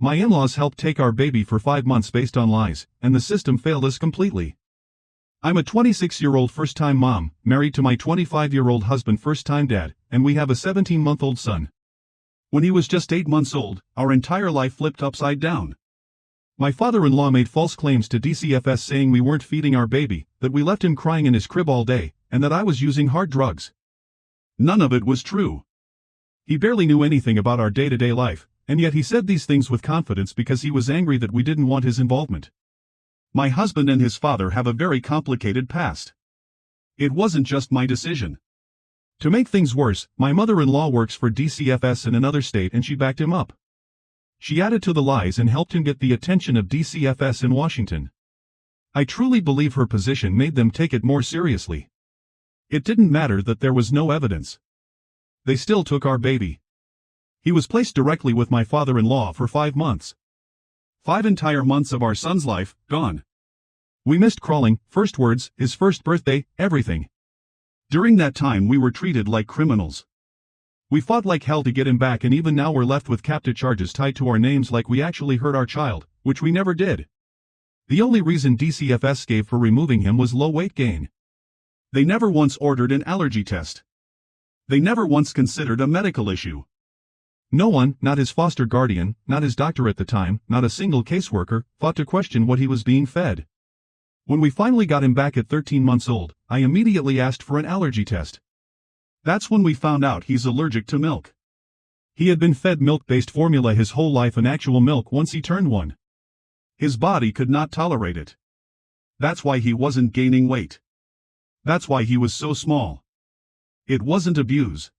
My in-laws helped take our baby for 5 months based on lies, and the system failed us completely. I'm a 26-year-old first-time mom, married to my 25-year-old husband first-time dad, and we have a 17-month-old son. When he was just 8 months old, our entire life flipped upside down. My father-in-law made false claims to DCFS saying we weren't feeding our baby, that we left him crying in his crib all day, and that I was using hard drugs. None of it was true. He barely knew anything about our day-to-day life, and yet he said these things with confidence because he was angry that we didn't want his involvement. My husband and his father have a very complicated past. It wasn't just my decision. To make things worse, my mother-in-law works for DCFS in another state and she backed him up. She added to the lies and helped him get the attention of DCFS in Washington. I truly believe her position made them take it more seriously. It didn't matter that there was no evidence. They still took our baby. He was placed directly with my father-in-law for 5 months. 5 entire months of our son's life, gone. We missed crawling, first words, his first birthday, everything. During that time we were treated like criminals. We fought like hell to get him back, and even now we're left with captive charges tied to our names like we actually hurt our child, which we never did. The only reason DCFS gave for removing him was low weight gain. They never once ordered an allergy test. They never once considered a medical issue. No one, not his foster guardian, not his doctor at the time, not a single caseworker, thought to question what he was being fed. When we finally got him back at 13 months old, I immediately asked for an allergy test. That's when we found out he's allergic to milk. He had been fed milk-based formula his whole life and actual milk once he turned 1. His body could not tolerate it. That's why he wasn't gaining weight. That's why he was so small. It wasn't abuse.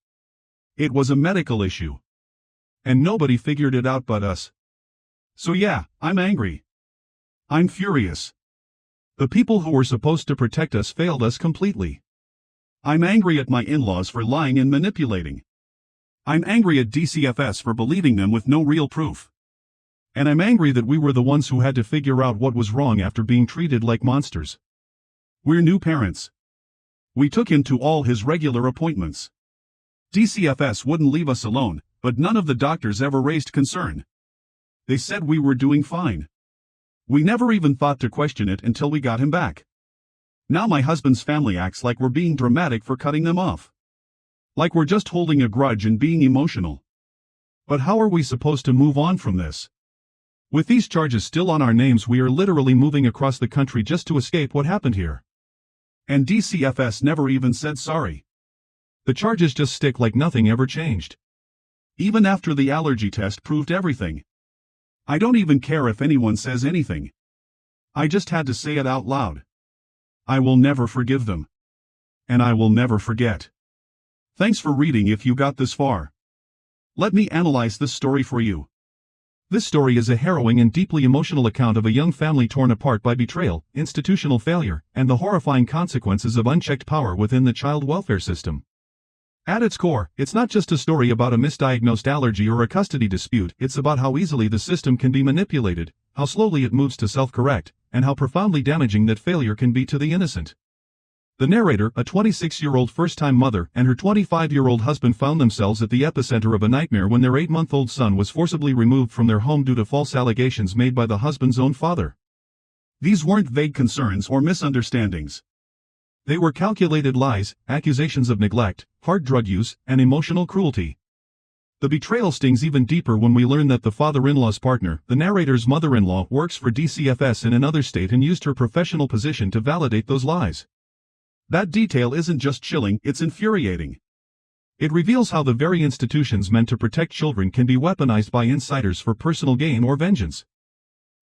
It was a medical issue. And nobody figured it out but us. So yeah, I'm angry. I'm furious. The people who were supposed to protect us failed us completely. I'm angry at my in-laws for lying and manipulating. I'm angry at DCFS for believing them with no real proof. And I'm angry that we were the ones who had to figure out what was wrong after being treated like monsters. We're new parents. We took him to all his regular appointments. DCFS wouldn't leave us alone, but none of the doctors ever raised concern. They said we were doing fine. We never even thought to question it until we got him back. Now my husband's family acts like we're being dramatic for cutting them off. Like we're just holding a grudge and being emotional. But how are we supposed to move on from this? With these charges still on our names, we are literally moving across the country just to escape what happened here. And DCFS never even said sorry. The charges just stick like nothing ever changed. Even after the allergy test proved everything. I don't even care if anyone says anything. I just had to say it out loud. I will never forgive them. And I will never forget. Thanks for reading if you got this far. Let me analyze this story for you. This story is a harrowing and deeply emotional account of a young family torn apart by betrayal, institutional failure, and the horrifying consequences of unchecked power within the child welfare system. At its core, it's not just a story about a misdiagnosed allergy or a custody dispute, it's about how easily the system can be manipulated, how slowly it moves to self-correct, and how profoundly damaging that failure can be to the innocent. The narrator, a 26-year-old first-time mother, and her 25-year-old husband found themselves at the epicenter of a nightmare when their 8-month-old son was forcibly removed from their home due to false allegations made by the husband's own father. These weren't vague concerns or misunderstandings. They were calculated lies, accusations of neglect, hard drug use, and emotional cruelty. The betrayal stings even deeper when we learn that the father-in-law's partner, the narrator's mother-in-law, works for DCFS in another state and used her professional position to validate those lies. That detail isn't just chilling, it's infuriating. It reveals how the very institutions meant to protect children can be weaponized by insiders for personal gain or vengeance.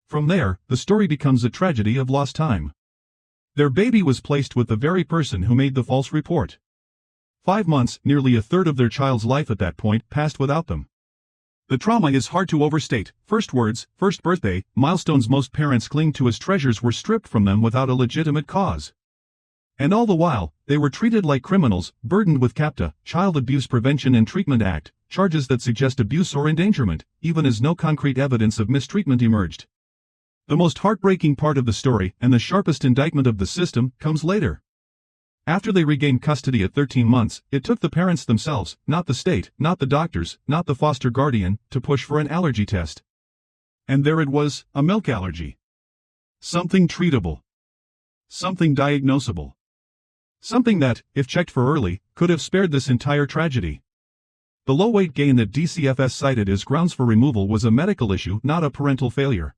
From there, the story becomes a tragedy of lost time. Their baby was placed with the very person who made the false report. 5 months, nearly a third of their child's life at that point, passed without them. The trauma is hard to overstate. First words, first birthday, milestones most parents cling to as treasures were stripped from them without a legitimate cause. And all the while, they were treated like criminals, burdened with CAPTA, Child Abuse Prevention and Treatment Act, charges that suggest abuse or endangerment, even as no concrete evidence of mistreatment emerged. The most heartbreaking part of the story, and the sharpest indictment of the system, comes later. After they regained custody at 13 months, it took the parents themselves, not the state, not the doctors, not the foster guardian, to push for an allergy test. And there it was, a milk allergy. Something treatable. Something diagnosable. Something that, if checked for early, could have spared this entire tragedy. The low weight gain that DCFS cited as grounds for removal was a medical issue, not a parental failure.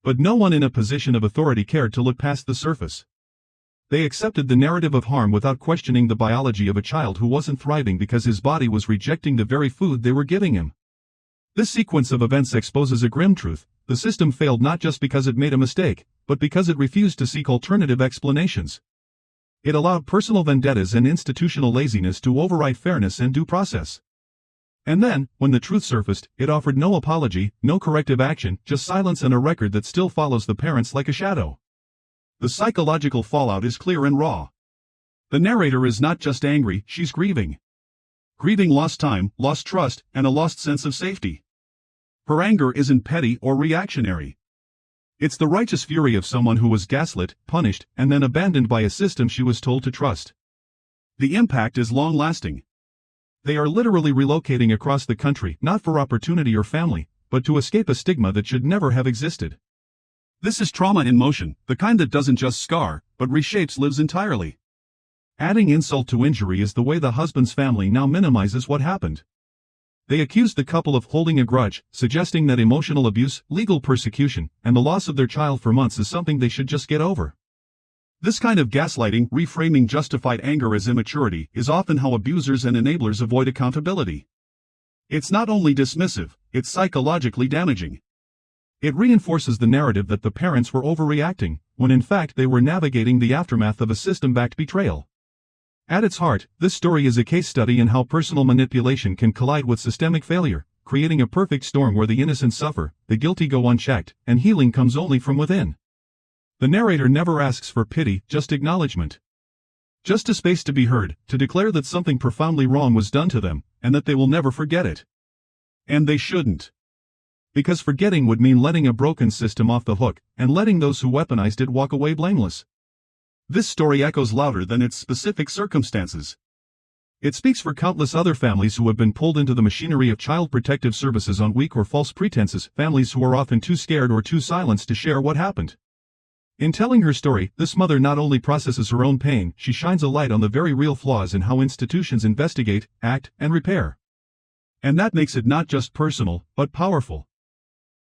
But no one in a position of authority cared to look past the surface. They accepted the narrative of harm without questioning the biology of a child who wasn't thriving because his body was rejecting the very food they were giving him. This sequence of events exposes a grim truth: the system failed not just because it made a mistake, but because it refused to seek alternative explanations. It allowed personal vendettas and institutional laziness to override fairness and due process. And then, when the truth surfaced, it offered no apology, no corrective action, just silence and a record that still follows the parents like a shadow. The psychological fallout is clear and raw. The narrator is not just angry, she's grieving. Grieving lost time, lost trust, and a lost sense of safety. Her anger isn't petty or reactionary. It's the righteous fury of someone who was gaslit, punished, and then abandoned by a system she was told to trust. The impact is long-lasting. They are literally relocating across the country, not for opportunity or family, but to escape a stigma that should never have existed. This is trauma in motion, the kind that doesn't just scar, but reshapes lives entirely. Adding insult to injury is the way the husband's family now minimizes what happened. They accused the couple of holding a grudge, suggesting that emotional abuse, legal persecution, and the loss of their child for months is something they should just get over. This kind of gaslighting, reframing justified anger as immaturity, is often how abusers and enablers avoid accountability. It's not only dismissive, it's psychologically damaging. It reinforces the narrative that the parents were overreacting, when in fact they were navigating the aftermath of a system-backed betrayal. At its heart, this story is a case study in how personal manipulation can collide with systemic failure, creating a perfect storm where the innocent suffer, the guilty go unchecked, and healing comes only from within. The narrator never asks for pity, just acknowledgement. Just a space to be heard, to declare that something profoundly wrong was done to them, and that they will never forget it. And they shouldn't. Because forgetting would mean letting a broken system off the hook, and letting those who weaponized it walk away blameless. This story echoes louder than its specific circumstances. It speaks for countless other families who have been pulled into the machinery of child protective services on weak or false pretenses, families who are often too scared or too silenced to share what happened. In telling her story, this mother not only processes her own pain, she shines a light on the very real flaws in how institutions investigate, act, and repair. And that makes it not just personal, but powerful.